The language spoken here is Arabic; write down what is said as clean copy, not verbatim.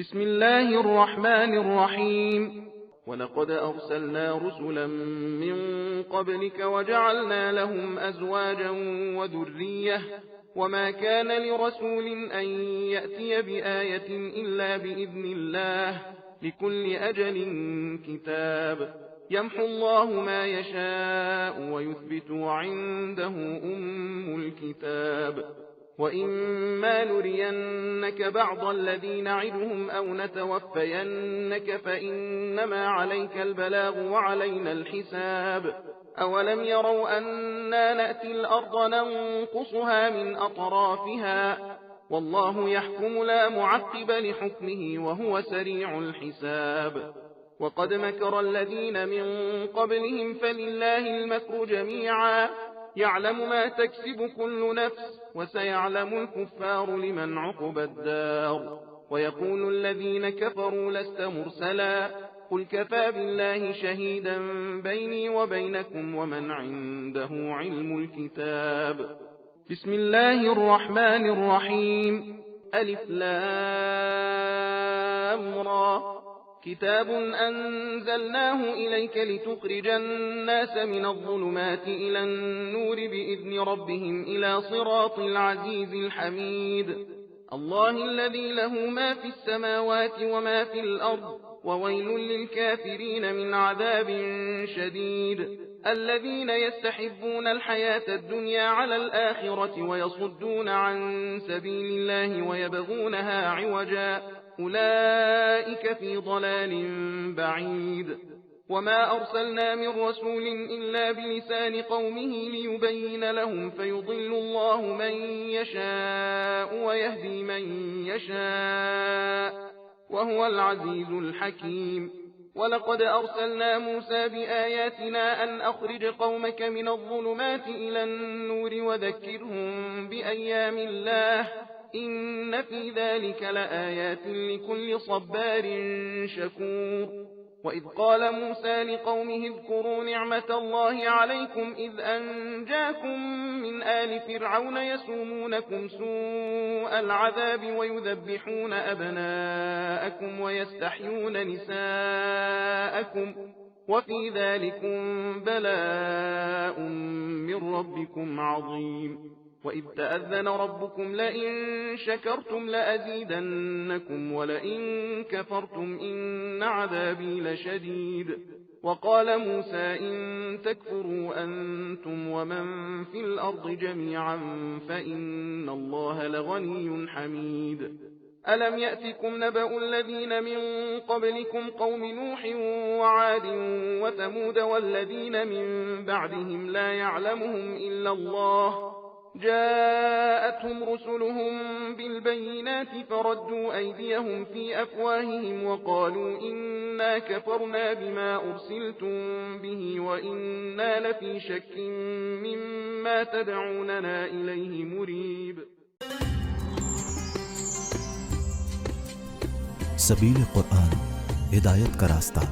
بسم الله الرحمن الرحيم. ولقد أرسلنا رسلا من قبلك وجعلنا لهم أزواجا وذرية وما كان لرسول أن يأتي بآية إلا بإذن الله لكل أجل كتاب يمحو الله ما يشاء ويثبت وعنده أم الكتاب. وإما نرينك بعض الذي نعدهم أو نتوفينك فإنما عليك البلاغ وعلينا الحساب. أولم يروا أنا نأتي الأرض ننقصها من أطرافها والله يحكم لا معقب لحكمه وهو سريع الحساب. وقد مكر الذين من قبلهم فلله المكر جميعا يعلم ما تكسب كل نفس وسيعلم الكفار لمن عقبى الدار. ويقول الذين كفروا لست مرسلا قل كفى بالله شهيدا بيني وبينكم ومن عنده علم الكتاب. بسم الله الرحمن الرحيم. ألف لام را كتاب أنزلناه إليك لتخرج الناس من الظلمات إلى النور بإذن ربهم إلى صراط العزيز الحميد. الله الذي له ما في السماوات وما في الأرض وويل للكافرين من عذاب شديد. الذين يستحبون الحياة الدنيا على الآخرة ويصدون عن سبيل الله ويبغونها عوجا أولئك في ضلال بعيد. وما أرسلنا من رسول إلا بلسان قومه ليبين لهم فيضل الله من يشاء ويهدي من يشاء وهو العزيز الحكيم. ولقد أرسلنا موسى بآياتنا أن أخرج قومك من الظلمات إلى النور وذكرهم بأيام الله إن في ذلك لآيات لكل صبار شكور. وإذ قال موسى لقومه اذكروا نعمة الله عليكم إذ أنجاكم من آل فرعون يسومونكم سوء العذاب ويذبحون أبناءكم ويستحيون نساءكم وفي ذلكم بلاء من ربكم عظيم. وإذ تأذن ربكم لئن شكرتم لأزيدنكم ولئن كفرتم إن عذابي لشديد. وقال موسى إن تكفروا أنتم ومن في الأرض جميعا فإن الله لغني حميد. ألم يأتكم نبأ الذين من قبلكم قوم نوح وعاد وثمود والذين من بعدهم لا يعلمهم إلا الله جاءتهم رسلهم بالبينات فردوا أيديهم في أفواههم وقالوا إنا كفرنا بما أرسلتم به وإنا لفي شك مما تدعوننا إليه مريب. सबील कुरान हिदायत का रास्ता।